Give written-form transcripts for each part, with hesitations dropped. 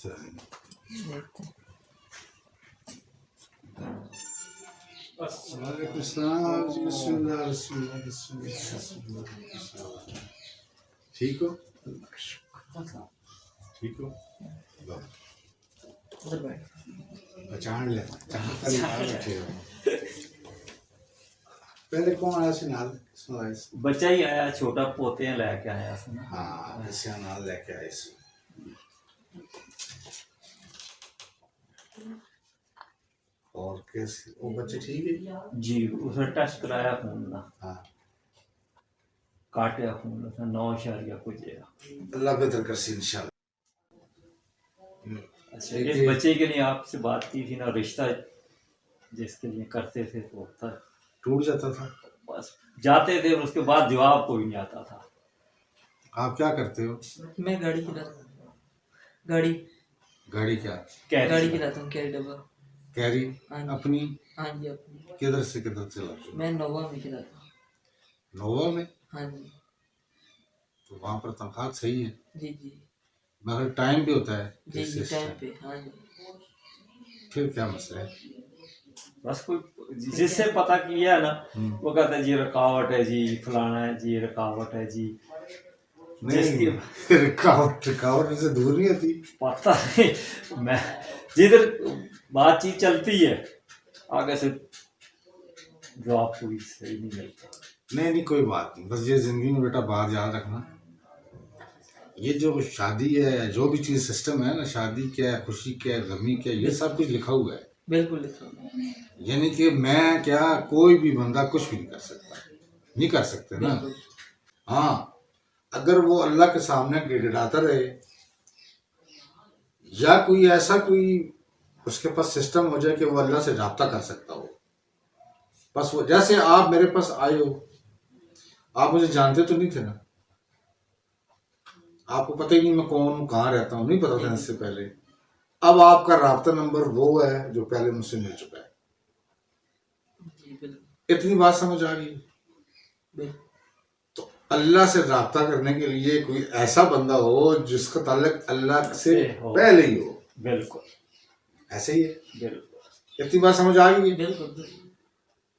وعلیکم السلام جی، بسم اللہ بسم اللہ بسم اللہ بسم اللہ۔ ٹھیک ہو؟ ٹھیک ہو؟ پہچان لے بیٹھے ہو۔ پہلے کون آیا سی نال؟ بچہ ہی آیا، چھوٹا پوتے ہیں لے کے آیا سی۔ ہاں اسے نال لے کے آئے سی۔ اور کیسے وہ بچے ٹھیک ہے؟ جی اسے ٹیسٹ کرایا خون کا، ہاں کاٹیا خون کا 9 کچھ ہے۔ اللہ بہتر کرسی انشاءاللہ۔ اچھا اس بچے کے لیے آپ سے بات کی تھی نا، رشتہ جس کے لیے کرتے تھے تو ٹوٹ جاتا تھا، بس جاتے تھے اور اس کے بعد جواب کوئی نہیں آتا تھا۔ آپ کیا کرتے ہو؟ میں گاڑی چلاتا ہوں۔ گاڑی کیا؟ گاڑی چلاتا ہوں، کیری ڈبہ۔ کیری ہاں جی۔ اپنی؟ ہاں جی اپنی۔ کدھر سے کدھر چلاتے ہو؟ میں نووا میں چلاتا ہوں۔ نووا میں؟ ہاں جی۔ تو وہاں پر تنخواہ صحیح ہے؟ جی جی مگر ٹائم بھی ہوتا ہے؟ جی جی ٹائم پہ۔ ہاں جی۔ پھر کیا مسئلہ ہے؟ بس کوئی جس سے پتہ کیا ہے نا وہ کہتا ہے جی رکاوٹ ہے جی، فلانا ہے جی، رکاوٹ ہے جی۔ نہیں رکاوٹ سے دور نہیں ہوتی؟ پتہ نہیں، میں جدھر بات چیت چلتی ہے آگے سے جواب کوئی صحیح نہیں ملتا۔ نہیں کوئی بات نہیں، بس یہ زندگی میں بیٹا بات یاد رکھنا، یہ جو شادی ہے، جو بھی چیز سسٹم ہے نا، شادی کیا ہے، خوشی کیا ہے، غمی کیا ہے، یہ سب کچھ لکھا ہوا ہے۔ بالکل لکھا ہوا ہے۔ یعنی کہ میں کیا، کوئی بھی بندہ کچھ بھی نہیں کر سکتا، نہیں کر سکتے نا۔ بالکل۔ ہاں اگر وہ اللہ کے سامنے گڑگڑاتا رہے یا کوئی ایسا کوئی اس کے پاس سسٹم ہو جائے کہ وہ اللہ سے رابطہ کر سکتا ہو، بس وہ جیسے آپ میرے پاس آئے ہو، آپ مجھے جانتے تو نہیں تھے نا، آپ کو پتہ ہی نہیں میں کون ہوں، کہاں رہتا ہوں، نہیں پتا تھا اس سے پہلے۔ اب آپ کا رابطہ نمبر وہ ہے جو پہلے مجھ سے مل چکا ہے۔ جی بالکل۔ اتنی بات سمجھ آ گئی؟ بالکل۔ تو اللہ سے رابطہ کرنے کے لیے کوئی ایسا بندہ ہو جس کا تعلق اللہ سے پہلے ہی ہو۔ بالکل ایسے ہی ہے۔ بالکل اتنی بات سمجھ آ گئی؟ بالکل۔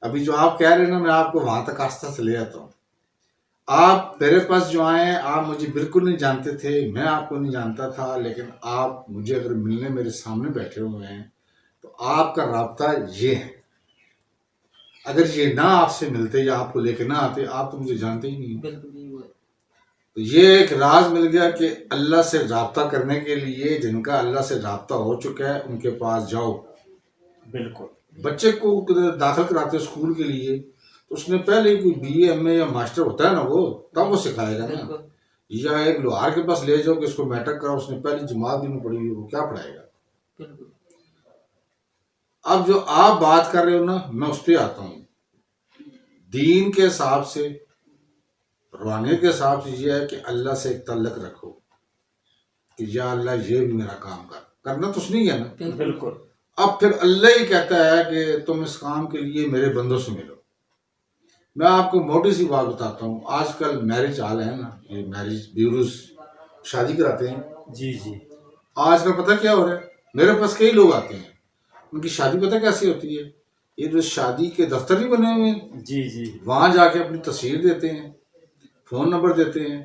ابھی جو آپ کہہ رہے ہیں نا، میں آپ کو وہاں تک آستہ سے لے آتا ہوں۔ آپ میرے پاس جو آئے، آپ مجھے بالکل نہیں جانتے تھے، میں آپ کو نہیں جانتا تھا، لیکن آپ مجھے اگر ملنے میرے سامنے بیٹھے ہوئے ہیں تو آپ کا رابطہ یہ ہے۔ اگر یہ نہ آپ سے ملتے یا آپ کو لے کے نہ آتے، آپ تو مجھے جانتے ہی نہیں۔ بالکل یہ ہوا ہے۔ تو یہ ایک راز مل گیا کہ اللہ سے رابطہ کرنے کے لیے جن کا اللہ سے رابطہ ہو چکا ہے ان کے پاس جاؤ۔ بالکل۔ بچے کو داخل کراتے اسکول کے لیے تو اس نے پہلے ہی کوئی بی اے ایم اے یا ماسٹر ہوتا ہے نا، وہ تب وہ سکھائے گا نا۔ بالکل یا ایک لوہار کے پاس لے جاؤ کہ اس کو میٹرک کراؤ، اس نے پہلی جماعت بھی نہیں پڑھی ہوئی، وہ کیا پڑھائے گا؟ بالکل۔ اب جو آپ بات کر رہے ہو نا، میں اس پہ آتا ہوں۔ دین کے حساب سے، روحانیت کے حساب سے یہ ہے کہ اللہ سے ایک تعلق رکھو کہ یا اللہ یہ بھی میرا کام کرنا تو اس نے ہے نا۔ بالکل۔ اب پھر اللہ ہی کہتا ہے کہ تم اس کام کے لیے میرے بندوں سے ملو۔ میں آپ کو موٹی سی بات بتاتا ہوں، آج کل میرج ہال ہے نا، یہ میرج بیوروز شادی کراتے ہیں۔ جی جی۔ آج کل پتہ کیا ہو رہا ہے، میرے پاس کئی لوگ آتے ہیں، ان کی شادی پتہ کیسی ہوتی ہے، یہ جو شادی کے دفتر نہیں بنے ہوئے ہیں، جی جی، وہاں جا کے اپنی تصویر دیتے ہیں، فون نمبر دیتے ہیں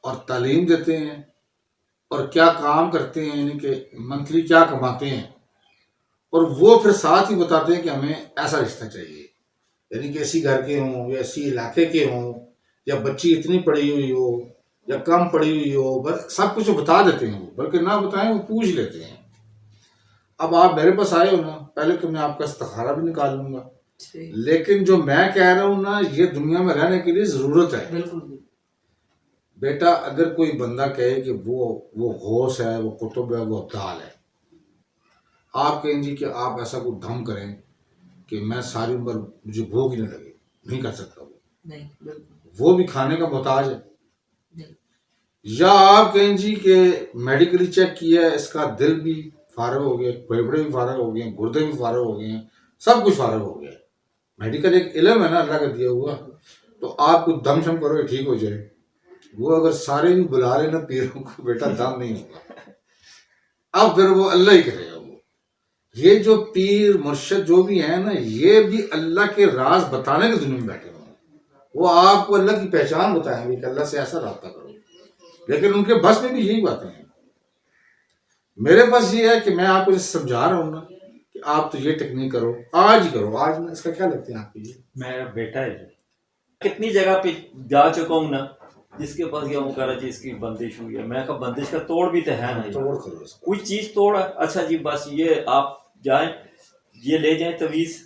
اور تعلیم دیتے ہیں اور کیا کام کرتے ہیں، یعنی کہ منتھلی کیا کماتے ہیں، اور وہ پھر ساتھ ہی بتاتے ہیں کہ ہمیں ایسا رشتہ چاہیے، یعنی کہ ایسی گھر کے ہوں یا ایسی علاقے کے ہوں یا بچی اتنی پڑھی ہوئی ہو یا کم پڑھی ہوئی ہو، بس سب کچھ بتا دیتے ہیں، بلکہ نہ بتائیں وہ پوچھ لیتے ہیں۔ اب آپ میرے پاس آئے ہو نا، پہلے تو میں آپ کا استخارہ بھی نکال لوں گا، لیکن جو میں کہہ رہا ہوں نا، یہ دنیا میں رہنے کے لیے ضرورت ہے۔ بالکل بیٹا اگر کوئی بندہ کہے کہ وہ غوث ہے، وہ قطب ہے، وہ ابدال ہے، آپ کہیں جی کہ آپ ایسا کوئی دھم کریں کہ میں ساری عمر مجھے بھوک ہی نہ لگے، نہیں کر سکتا وہ، نہیں بالکل۔ وہ بھی کھانے کا محتاج ہے۔ بالکل۔ یا آپ کہیں جی کہ میڈیکلی چیک کیا ہے، اس کا دل بھی فارغ ہو گیا، پھیپھڑے بھی فارغ ہو گئے ہیں، گردے بھی فارغ ہو گئے ہیں، سب کچھ فارغ ہو گیا ہے۔ میڈیکل ایک علم ہے نا اللہ کا دیا ہوا، تو آپ کو دم شم کرو ٹھیک ہو جائے، وہ اگر سارے بھی بلا رہے نا پیروں کو، بیٹا دم نہیں ہوگا۔ اب پھر وہ اللہ ہی کرے گا. وہ یہ جو پیر مرشد جو بھی ہیں نا یہ بھی اللہ کے راز بتانے کے دنیا میں بیٹھے ہوئے ہیں. وہ آپ کو اللہ کی پہچان بتائیں گے کہ اللہ سے ایسا رابطہ کرو, لیکن ان کے بس میں بھی یہی باتیں ہیں. میرے پاس یہ ہے کہ میں آپ کو سمجھا رہا ہوں نا کہ آپ تو یہ ٹیکنیک کرو, آج ہی کرو. آج میں اس کا کیا لگتے ہیں آپ کو یہ میرا بیٹا ہے جی. کتنی جگہ پہ جا چکا ہوں نا, جس کے پاس گیا وہ کہہ رہا جی اس کی بندش ہوئی ہے. میں کہا بندش کا توڑ بھی تو ہے نا, توڑ کرو اس کا. کوئی چیز توڑ ہے. اچھا جی بس یہ آپ جائیں, یہ لے جائیں تویز,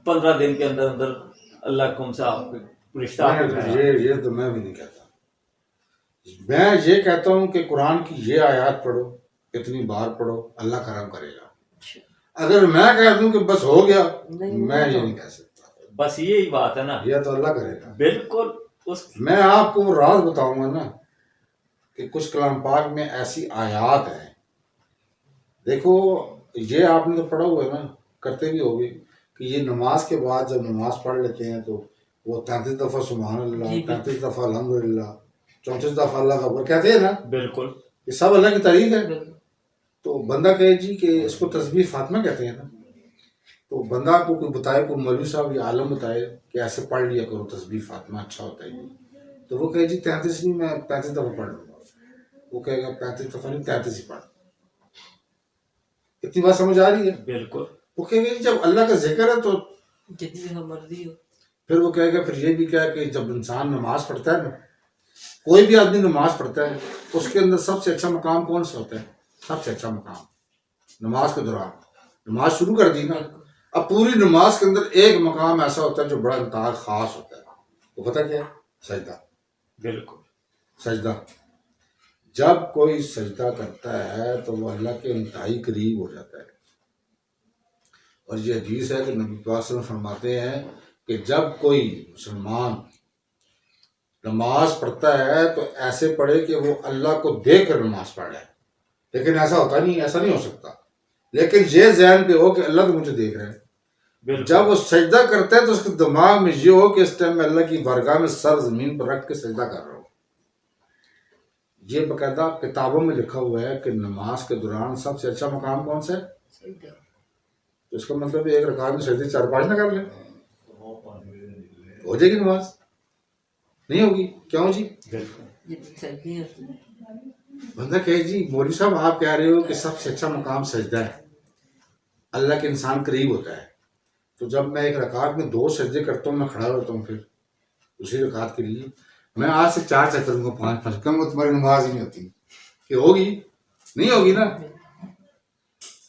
15 دن کے اندر اندر اللہ کو سے آپ رشتہ آپ کو نہیں, یہ تو میں بھی نہیں کہتا. میں یہ کہتا ہوں کہ قرآن کی یہ آیات پڑھو, اتنی بار پڑھو, اللہ کرم کرے گا. اگر میں کہہ دوں کہ بس ہو گیا, میں یہ نہیں کہہ سکتا. بس یہی بات ہے نا, یہ تو اللہ کرے گا. بالکل. اس میں آپ کو وہ راز بتاؤں گا نا کہ کچھ کلام پاک میں ایسی آیات ہیں. دیکھو یہ آپ نے تو پڑھا ہوا ہے نا, کرتے بھی ہوگے کہ یہ نماز کے بعد جب نماز پڑھ لیتے ہیں تو وہ 33 دفعہ سبحان اللہ, 35 دفعہ الحمدللہ, 34 دفعہ اللہ کا اکبر کہتے ہیں نا. بالکل یہ سب اللہ کی تعریف ہے. تو بندہ کہے جی کہ اس کو تسبیح فاطمہ کہتے ہیں نا, تو بندہ کو کوئی بتائے, کوئی مولوی صاحب یا عالم بتائے کہ ایسے پڑھ لیا کرو تسبیح فاطمہ اچھا ہوتا ہے, تو وہ کہے جی 33 نہیں, میں 35 دفعہ پڑھ لوں گا. وہ کہے گا 35 دفعہ نہیں 33 ہی پڑھ. اتنی بات سمجھ آ رہی ہے؟ بالکل. وہ کہے گا جب اللہ کا ذکر ہے تو جتنی دفعہ مرضی ہو. پھر وہ کہے گا, پھر یہ بھی کہا کہ جب انسان نماز پڑھتا ہے نا, کوئی بھی آدمی نماز پڑھتا ہے, اس کے اندر سب سے اچھا مقام کون سا ہوتا ہے؟ سب سے اچھا مقام نماز کے دوران, نماز شروع کر دی نا, اب پوری نماز کے اندر ایک مقام ایسا ہوتا ہے جو بڑا انتہائی خاص ہوتا ہے. وہ پتہ کیا ہے؟ سجدہ. بالکل سجدہ. جب کوئی سجدہ کرتا ہے تو وہ اللہ کے انتہائی قریب ہو جاتا ہے. اور یہ حدیث ہے کہ نبی پاک صلی اللہ علیہ وسلم فرماتے ہیں کہ جب کوئی مسلمان نماز پڑھتا ہے تو ایسے پڑھے کہ وہ اللہ کو دیکھ کر نماز پڑھ رہا ہے. لیکن ایسا ہوتا نہیں, ایسا نہیں ہو سکتا. لیکن یہ ذہن پہ ہو کہ اللہ تو مجھے دیکھ رہے ہیں. بالکل. جب وہ سجدہ کرتا ہے تو اس کے دماغ میں یہ ہو کہ اس ٹائم میں اللہ کی بارگاہ میں سر زمین پر رکھ کے سجدہ کر رہا ہوں. یہ باقاعدہ کتابوں میں لکھا ہوا ہے کہ نماز کے دوران سب سے اچھا مقام کون سا ہے؟ تو اس کا مطلب ایک رکعت میں سجدے 4-5 نہ کر لیں, ہو جائے گی نماز؟ نہیں ہوگی. کیوں جی؟ بالکل. بندہ کہے جی مولوی صاحب آپ کہہ رہے ہو کہ سب سے اچھا مقام سجدہ ہے, اللہ کے انسان قریب ہوتا ہے, تو جب میں ایک رکعت میں 2 سجدے کرتا ہوں, میں کھڑا ہوتا ہوں, پھر اسی رکعت کے لیے میں آج سے 4 چکر کروں گا, 5 کم, تمہاری نماز ہی نہیں ہوتی. کہ ہوگی؟ نہیں ہوگی نا.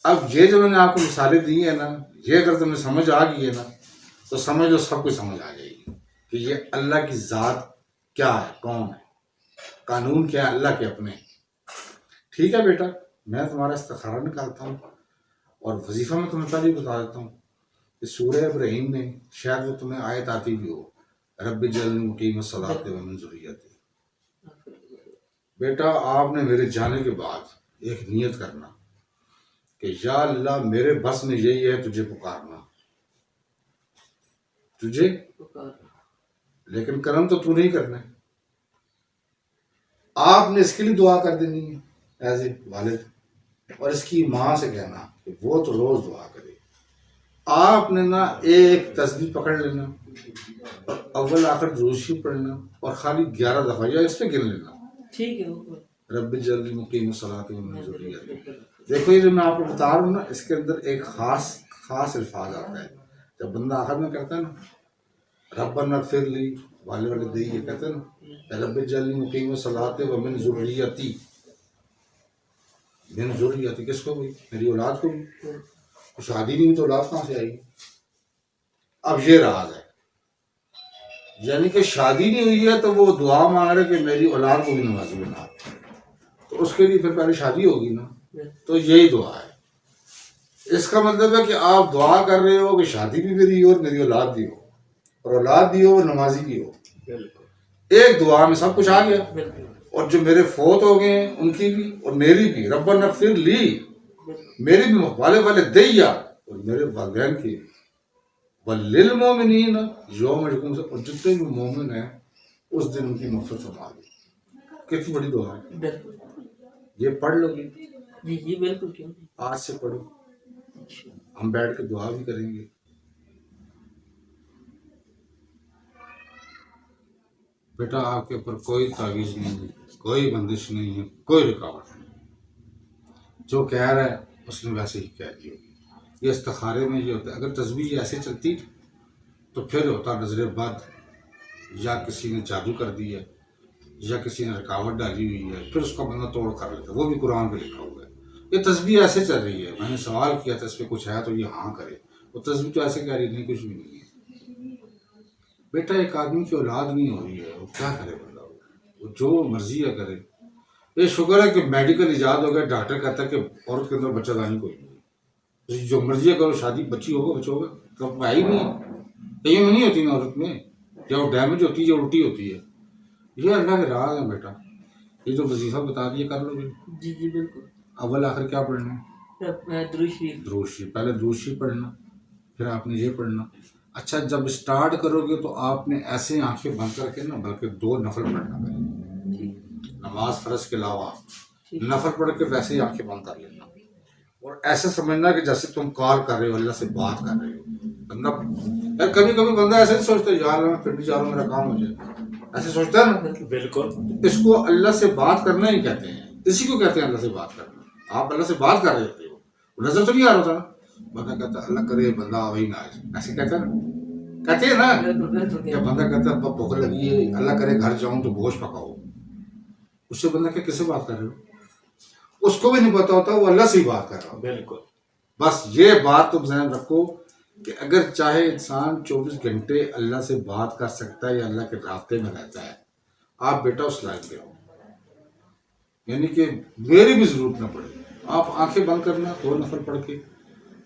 اب یہ جو میں نے آپ کو مثالیں دی ہیں نا, یہ اگر تمہیں سمجھ آ گئی ہے نا تو سمجھ لو سب کچھ سمجھ آ جائے گی کہ یہ اللہ کی ذات کیا ہے, کون ہے, قانون کیا ہے اللہ کے اپنے. ٹھیک ہے بیٹا, میں تمہارا استخارہ نکالتا ہوں اور وظیفہ میں تمہیں پہلے بتا دیتا ہوں کہ سورہ ابراہیم میں شاید وہ تمہیں آیت آتی بھی ہو, رب اجعلنی مقیم الصلاۃ ومن ذریتی. بیٹا آپ نے میرے جانے کے بعد ایک نیت کرنا کہ یا اللہ میرے بس میں یہی ہے تجھے پکارنا, تجھے, لیکن کرم تو نہیں کرنا ہے. آپ نے اس کے لیے دعا کر دینی ہے ایز اے والد, اور اس کی ماں سے کہنا کہ وہ تو روز دعا کرے. آپ نے نا ایک تسبیح پکڑ لینا اور اول آخر درود شریف پڑھنا اور خالی 11 دفعہ یا اس پہ گن لینا, ٹھیک ہے, رب اجعلنی مقیم الصلاۃ ومن ذریتی. دیکھو یہ جو میں آپ کو بتا رہا ہوں نا, اس کے اندر ایک خاص الفاظ آتا ہے. جب بندہ آخر میں کرتا ہے نا ربنا اغفر لی والدی, یہ کہتے ہیں نا رب اجعلنی مقیم الصلاۃ ومن ذریتی. من ذریتی کس کو بھی؟ میری اولاد کو بھی. شادی نہیں ہوئی تو اولاد کہاں سے آئی؟ اب یہ راز ہے, یعنی کہ شادی نہیں ہوئی ہے تو وہ دعا مانگ رہے کہ میری اولاد کو بھی نمازی بنا, تو اس کے لیے پھر پہلے شادی ہوگی نا, تو یہی دعا ہے. اس کا مطلب ہے کہ آپ دعا کر رہے ہو کہ شادی بھی میری ہو اور میری اولاد بھی ہو, اور اولاد بھی ہو اور نمازی بھی ہو. بالکل. ایک دعا میں سب کچھ آ گیا. اور جو میرے فوت ہو گئے ہیں ان کی بھی اور میری بھی, ربنا اغفر لی, میری بھی والدیا اور میرے والدین کی, وللمؤمنین یوم یقوم, اور جتنے بھی مومن ہیں اس دن ان کی مغفرت فرما دی. کتنی بڑی دعا ہے, یہ پڑھ لو گی جی جی بالکل، کیوں نہیں؟ آج سے پڑھو، ہم بیٹھ کے دعا بھی کریں گے. بیٹا آپ کے اوپر کوئی تعویذ نہیں ہے، کوئی بندش نہیں ہے، کوئی رکاوٹ نہیں. جو کہہ رہا ہے اس نے ویسے ہی کہہ دیا. یہ استخارے میں یہ ہوتا ہے، اگر تسبیح ایسے چلتی تو پھر ہوتا نظر بد، یا کسی نے جادو کر دی ہے، یا کسی نے رکاوٹ ڈالی ہوئی ہے، پھر اس کا بندہ توڑ کر لیتا ہے. وہ بھی قرآن پہ لکھا ہوا ہے. یہ تسبیح ایسے چل رہی ہے. میں نے سوال کیا تھا اس پہ کچھ ہے تو یہ ہاں کرے. وہ تسبیح تو ایسے کہہ رہی نہیں، کچھ بھی نہیں ہے. بیٹا ایک آدمی کی اولاد نہیں ہو رہی ہے، وہ کیا کرے بندہ؟ وہ جو مرضی ہے کرے. یہ شکر ہے کہ میڈیکل ایجاد ہو گیا، ڈاکٹر کہتا ہے کہ عورت کے اندر بچہ دانی کوئی نہیں، جو مرضی ہے کرو، شادی بچی ہوگا بچہ ہوگا. تو ہے ہی نہیں ہے، کہیں میں نہیں ہوتی نا عورت میں، یا وہ ڈیمیج ہوتی ہے یا الٹی ہوتی ہے. یہ اللہ کے راز ہے بیٹا. یہ جو وظیفہ بتا دیے کر لو گے. جی جی بالکل. اول آخر کیا پڑھنا ہے؟ درود شریف. درود شریف. پہلے درود شریف پڑھنا، پھر آپ نے یہ پڑھنا. اچھا جب اسٹارٹ کرو گے تو آپ نے ایسے آنکھیں بند کر کے نا، بلکہ 2 نفل پڑھنا پہلے، جی نماز فرض کے علاوہ ٹھیک. نفل پڑھ کے ویسے ہی آنکھیں بند کر لینا. اور ایسے سمجھنا کہ جیسے تم کال کر رہے ہو، اللہ سے بات کر رہے ہو. بندہ یار کبھی کبھی بندہ ایسے نہیں سوچتا یار میں پنڈی جا رہا ہوں میرا کام ہو جائے، ایسے سوچتا ہے نا. بالکل. اس کو اللہ سے بات کرنا ہی کہتے ہیں. اسی کو کہتے ہیں اللہ سے بات کرنا. آپ اللہ سے بات کر رہے ہوتے ہو، وہ نظر تو نہیں آ رہا تھا نا. بندہ کہتا ہے اللہ کرے بندہ وہی نہ آئے، ایسے کہتا ہے نا، کہتے ہیں نا. بالکل بالکل. یا بندہ کہتا ہے ابا بھوک لگی ہے، اللہ کرے گھر جاؤں تو گوشت پکاؤ. اس سے بندہ کہ کس سے بات کر رہے ہو؟ اس کو بھی نہیں پتا ہوتا وہ اللہ سے ہی بات کر رہا ہو. بالکل. بس یہ بات تم ذہن رکھو کہ اگر چاہے انسان 24 گھنٹے اللہ سے بات کر سکتا ہے یا اللہ کے رابطے میں رہتا ہے، آپ بیٹا اس لائن پہ ہو. یعنی کہ میری بھی ضرورت نہ پڑے. آپ آنکھیں بند کرنا 2 نفل پڑھ کے،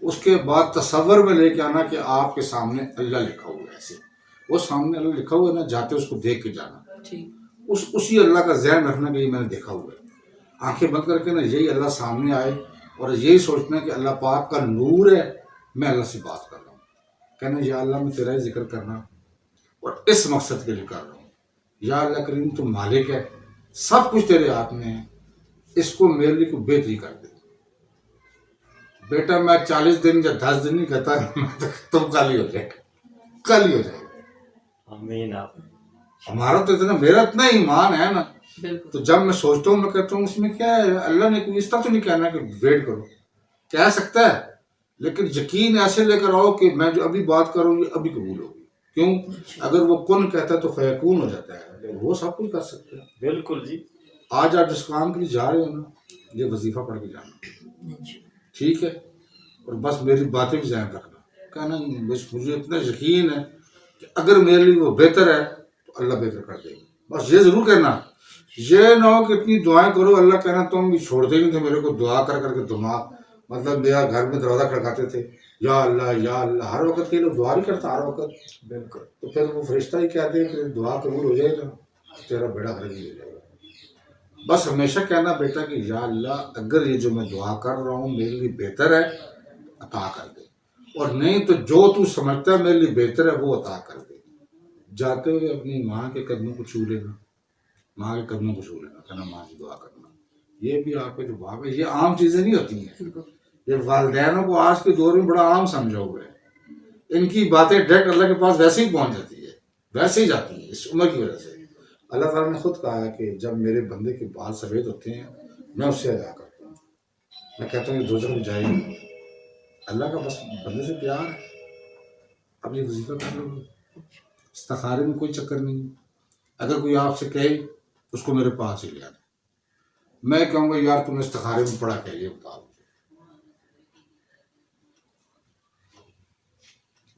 اس کے بعد تصور میں لے کے آنا کہ آپ کے سامنے اللہ لکھا ہوا ہے. ایسے وہ سامنے اللہ لکھا ہوا ہے نا، جاتے اس کو دیکھ کے جانا. ٹھیک. اسی اللہ کا ذہن رکھنا کہ یہ میں نے دیکھا ہوا ہے. آنکھیں بند کر کے نا یہی اللہ سامنے آئے اور یہی سوچنا کہ اللہ پاک کا نور ہے، میں اللہ سے بات کر رہا ہوں. کہنا یا اللہ میں تیرا ہی ذکر کرنا اور اس مقصد کے لیے کر رہا ہوں. یا اللہ کریم تو مالک ہے، سب کچھ تیرے ہاتھ میں ہے، اس کو میرے لیے کو بہتری کر دے. بیٹا میں 40 دن یا 10 دن نہیں کہتا، تم کل ہی ہو جائے گا، کل ہی ہو جائے گا. آمین. آپ ہمارا تو اتنا میرا اتنا ایمان ہے نا. بالکل. تو جب میں سوچتا ہوں میں کہتا ہوں اس میں کیا ہے. اللہ نے کوئی اس طرح تو نہیں کہنا کہ ویٹ کرو، کہہ سکتا ہے لیکن یقین ایسے لے کر آؤ کہ میں جو ابھی بات کروں یہ ابھی قبول ہوگی. کیوں؟ اگر وہ کن کہتا ہے تو فیکون ہو جاتا ہے، لیکن وہ سب کچھ کر سکتا ہے. بالکل جی. آج آپ جس کام کے لیے جا رہے ہو نا، یہ وظیفہ پڑھ کے جانا، ٹھیک ہے؟ اور بس میری باتیں بھی ذہن رکھنا. کہنا بس مجھے اتنا یقین ہے کہ اگر میرے لیے وہ بہتر ہے تو اللہ بہتر کر دے گا. بس یہ ضرور کہنا. یہ نہ ہو کہ اتنی دعائیں کرو، اللہ کہنا تم بھی چھوڑتے نہیں تھے میرے کو دعا کر کر کے دماغ، مطلب میرا گھر میں دروازہ کھڑکاتے تھے یا اللہ ہر وقت کے لوگ دعا نہیں کرتا ہر وقت. بالکل. تو پھر وہ فرشتہ ہی کہتے ہیں کہ دعا قبول ہو جائے گا تیرا بیڑا گھر بھی ہو جائے گا. بس ہمیشہ کہنا بیٹا کہ یا اللہ اگر یہ جو میں دعا کر رہا ہوں میرے لیے بہتر ہے عطا کر دے، اور نہیں تو جو تو سمجھتا ہے میرے لیے بہتر ہے وہ عطا کر دے. جاتے ہوئے اپنی ماں کے قدموں کو چھو لینا، ماں کے قدموں کو چھو لینا، کہنا ماں کی دعا کرنا. یہ بھی آپ کے جو باب ہے، یہ عام چیزیں نہیں ہوتی ہیں. یہ والدینوں کو آج کے دور میں بڑا عام سمجھا ہوا ہے. ان کی باتیں ڈائریکٹ اللہ کے پاس ویسے ہی پہنچ جاتی ہے، ویسے ہی جاتی ہے اس عمر کی وجہ سے. اللہ تعالیٰ نے خود کہا ہے کہ جب میرے بندے کے بال سفید ہوتے ہیں میں اس سے ادا کرتا ہوں. میں کہتا ہوں یہ دوزخ میں جائے گی. اللہ کا بس بندے سے پیار ہے. اب یہ وظیفہ کر لو گے، استخارے میں کوئی چکر نہیں. اگر کوئی آپ سے کہے اس کو میرے پاس ہی لے آنا. میں کہوں گا یار تم نے استخارے میں پڑھا کیا، یہ بتاؤ.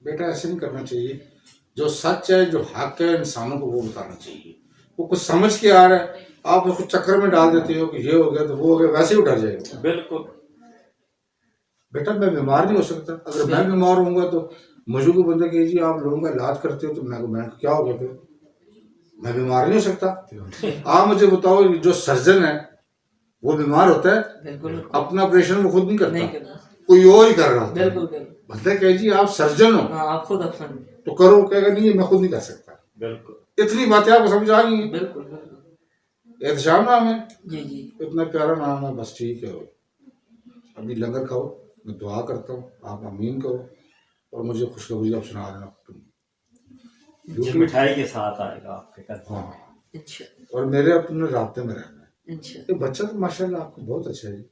بیٹا ایسے نہیں کرنا چاہیے. جو سچ ہے جو حق ہے انسانوں کو وہ بتانا چاہیے. وہ کچھ سمجھ کے آ رہا ہے آپ اس کو چکر میں ڈال دیتے ہو کہ یہ ہو گیا تو وہ ہو گیا، ویسے ہی ڈر جائے گا. بالکل. بیٹا میں بیمار نہیں ہو سکتا. اگر میں بیمار ہوں گا تو مجھے کو بندہ کہ جی آپ لوگوں کا علاج کرتے ہو تو میں کیا ہو گیا پھر؟ میں بیمار نہیں ہو سکتا. آپ مجھے بتاؤ جو سرجن ہے وہ بیمار ہوتا ہے؟ بالکل. اپنا آپریشن وہ خود نہیں نہیں کرتا، کرنا. کوئی اور ہی کر رہا ہوتا ہے. بالکل بالکل. بندہ کہ جی آپ سرجن ہو ہاں آپ خود افسر. تو کرو، کہے گا نہیں میں خود نہیں کر سکتا. بالکل. اتنی باتیں آپ کو سمجھ آ گئی ہیں. بالکل بالکل. احتشام نام ہے، جی جی. اتنا پیارا نام ہے. بس ٹھیک ہے. ابھی لنگر کھاؤ، میں دعا کرتا ہوں، آپ آمین کرو اور مجھے خوشخبری آپ سنا دینا یہ کیونکہ مٹھائی کے ساتھ آئے گا آپ کے گھر ہاں انشاءاللہ اور میرے اپنے رابطے میں رہنا ہے۔ انشاءاللہ یہ بچہ تو ماشاء اللہ آپ کو بہت اچھا ہے جی،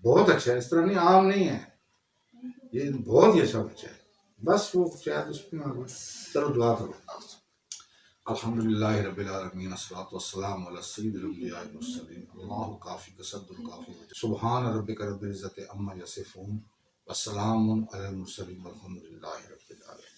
بہت اچھا ہے، اس طرح نہیں، عام نہیں ہے یہ، بہت ہی اچھا بچہ ہے، بس وہ شاید اس میں آ گیا۔ چلو دعا کرو۔ الحمدللہ رب العالمین، الصلاۃ والسلام علی سید الانبیاء والمرسلین، اللہ کافی قصد الکافی، سبحان ربک رب العزت عما یصفون، والسلام علی المرسلین والحمدللہ رب العالمین۔